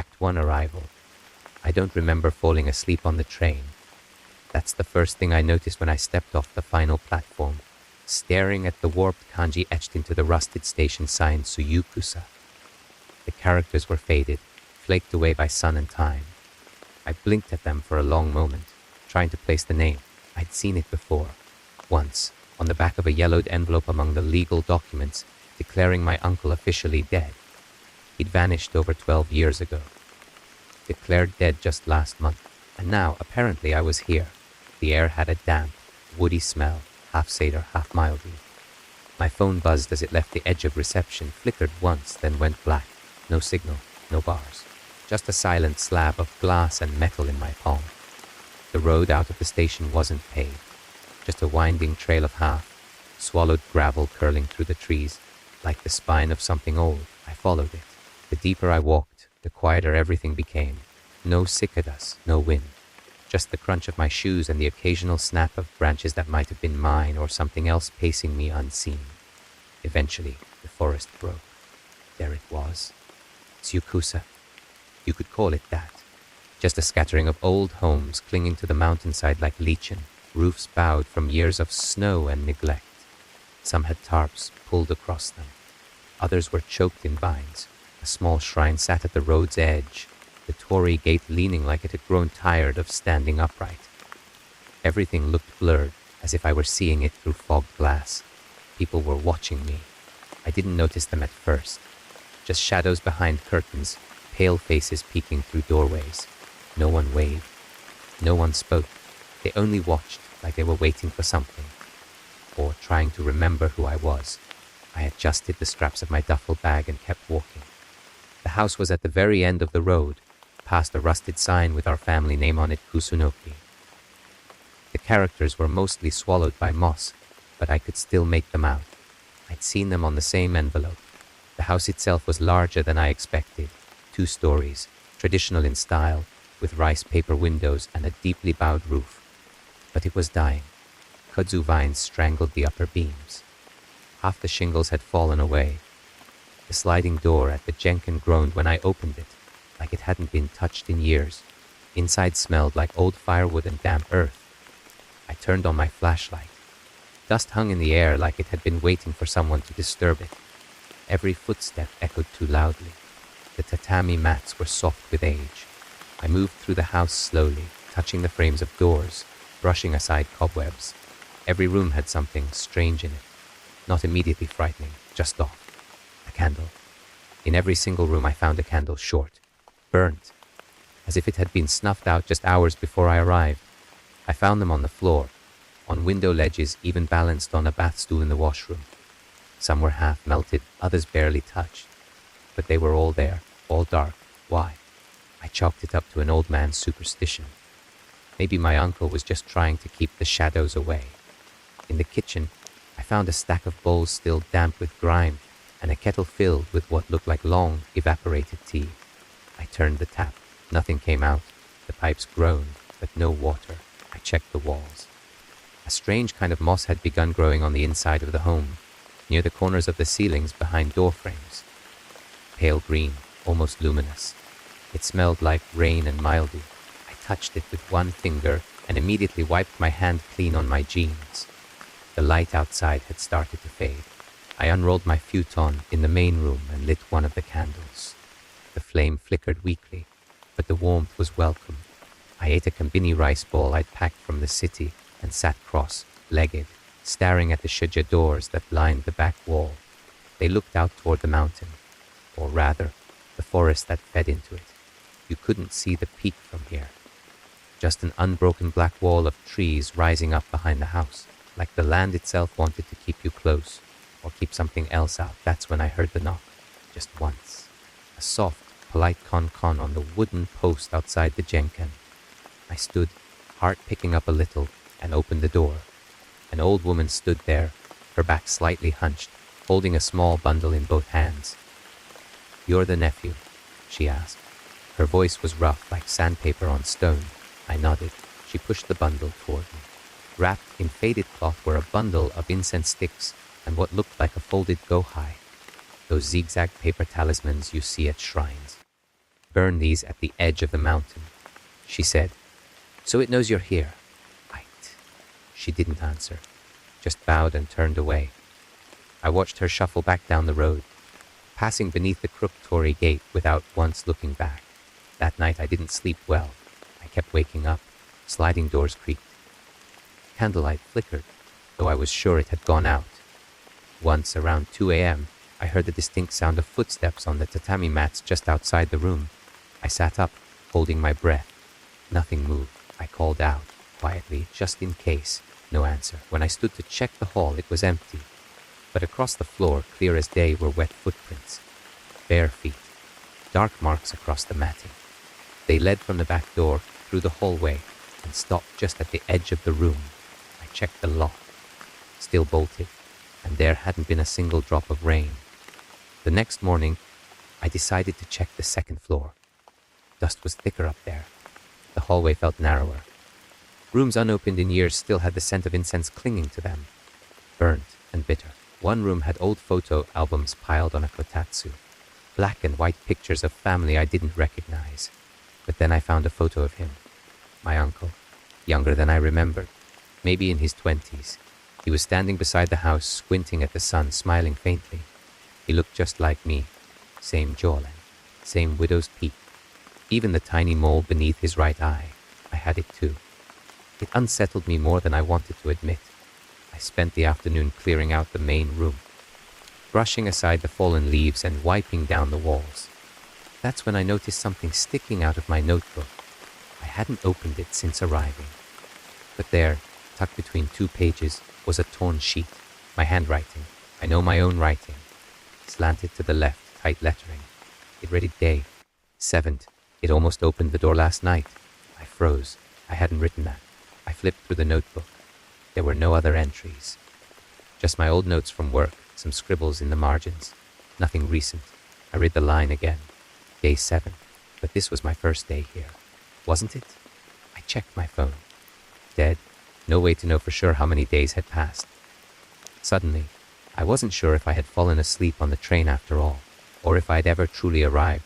Act 1 Arrival. I don't remember falling asleep on the train. That's the first thing I noticed when I stepped off the final platform, staring at the warped kanji etched into the rusted station sign Tsuyukusa. The characters were faded, flaked away by sun and time. I blinked at them for a long moment, trying to place the name. I'd seen it before, once, on the back of a yellowed envelope among the legal documents, declaring my uncle officially dead. He'd vanished over 12 years ago. Declared dead just last month, and now, apparently, I was here. The air had a damp, woody smell, half Seder, half mildy. My phone buzzed as it left the edge of reception, flickered once, then went black. No signal, no bars. Just a silent slab of glass and metal in my palm. The road out of the station wasn't paved. Just a winding trail of swallowed gravel curling through the trees, like the spine of something old. I followed it. The deeper I walked, the quieter everything became. No cicadas, no wind. Just the crunch of my shoes and the occasional snap of branches that might have been mine or something else pacing me unseen. Eventually, the forest broke. There it was. Tsuyukusa. You could call it that. Just a scattering of old homes clinging to the mountainside like lichen, roofs bowed from years of snow and neglect. Some had tarps pulled across them. Others were choked in vines. A small shrine sat at the road's edge, the torii gate leaning like it had grown tired of standing upright. Everything looked blurred, as if I were seeing it through fogged glass. People were watching me. I didn't notice them at first. Just shadows behind curtains, pale faces peeking through doorways. No one waved. No one spoke. They only watched, like they were waiting for something, or trying to remember who I was. I adjusted the straps of my duffel bag and kept walking. The house was at the very end of the road, past a rusted sign with our family name on it, Kusunoki. The characters were mostly swallowed by moss, but I could still make them out. I'd seen them on the same envelope. The house itself was larger than I expected, 2 stories, traditional in style, with rice paper windows and a deeply bowed roof. But it was dying. Kudzu vines strangled the upper beams. Half the shingles had fallen away. The sliding door at the Jenkin groaned when I opened it, like it hadn't been touched in years. Inside smelled like old firewood and damp earth. I turned on my flashlight. Dust hung in the air like it had been waiting for someone to disturb it. Every footstep echoed too loudly. The tatami mats were soft with age. I moved through the house slowly, touching the frames of doors, brushing aside cobwebs. Every room had something strange in it. Not immediately frightening, just off. A candle. In every single room I found a candle short, burnt, as if it had been snuffed out just hours before I arrived. I found them on the floor, on window ledges, even balanced on a bath stool in the washroom. Some were half melted, others barely touched. But they were all there, all dark. Why? I chalked it up to an old man's superstition. Maybe my uncle was just trying to keep the shadows away. In the kitchen, I found a stack of bowls still damp with grime, and a kettle filled with what looked like long, evaporated tea. I turned the tap. Nothing came out. The pipes groaned, but no water. I checked the walls. A strange kind of moss had begun growing on the inside of the home, near the corners of the ceilings behind door frames. Pale green, almost luminous. It smelled like rain and mildy. I touched it with one finger and immediately wiped my hand clean on my jeans. The light outside had started to fade. I unrolled my futon in the main room and lit one of the candles. The flame flickered weakly, but the warmth was welcome. I ate a kombini rice ball I'd packed from the city and sat cross-legged, staring at the shuja doors that lined the back wall. They looked out toward the mountain, or rather, the forest that fed into it. You couldn't see the peak from here. Just an unbroken black wall of trees rising up behind the house, like the land itself wanted to keep you close, or keep something else out. That's when I heard the knock, just once. A soft, polite con-con on the wooden post outside the Jenkin. I stood, heart picking up a little, and opened the door. An old woman stood there, her back slightly hunched, holding a small bundle in both hands. "You're the nephew?" she asked. Her voice was rough, like sandpaper on stone. I nodded. She pushed the bundle toward me. Wrapped in faded cloth were a bundle of incense sticks and what looked like a folded go-hai, those zigzag paper talismans you see at shrines. burn these at the edge of the mountain. She said, "So it knows you're here." Right. She didn't answer, just bowed and turned away. I watched her shuffle back down the road, passing beneath the crooked Tory gate without once looking back. That night I didn't sleep well. I kept waking up. Sliding doors creaked. Candlelight flickered, though I was sure it had gone out. Once, around 2 a.m., I heard the distinct sound of footsteps on the tatami mats just outside the room. I sat up, holding my breath. Nothing moved. I called out, quietly, just in case. No answer. When I stood to check the hall, it was empty. But across the floor, clear as day, were wet footprints. Bare feet. Dark marks across the matting. They led from the back door, through the hallway, and stopped just at the edge of the room. I checked the lock. Still bolted, and there hadn't been a single drop of rain. The next morning, I decided to check the second floor. Dust was thicker up there. The hallway felt narrower. Rooms unopened in years still had the scent of incense clinging to them. Burnt and bitter. One room had old photo albums piled on a kotatsu. Black and white pictures of family I didn't recognize. But then I found a photo of him. My uncle. Younger than I remembered. Maybe in his 20s. He was standing beside the house, squinting at the sun, smiling faintly. He looked just like me. Same jawline. Same widow's peak. Even the tiny mole beneath his right eye. I had it too. It unsettled me more than I wanted to admit. I spent the afternoon clearing out the main room, brushing aside the fallen leaves and wiping down the walls. That's when I noticed something sticking out of my notebook. I hadn't opened it since arriving. But there, tucked between 2 pages, was a torn sheet. My handwriting. I know my own writing. Slanted to the left, tight lettering. It read day. 7th. It almost opened the door last night. I froze. I hadn't written that. I flipped through the notebook. There were no other entries. Just my old notes from work, some scribbles in the margins. Nothing recent. I read the line again. Day 7. But this was my first day here. Wasn't it? I checked my phone. Dead. No way to know for sure how many days had passed. Suddenly, I wasn't sure if I had fallen asleep on the train after all, or if I'd ever truly arrived.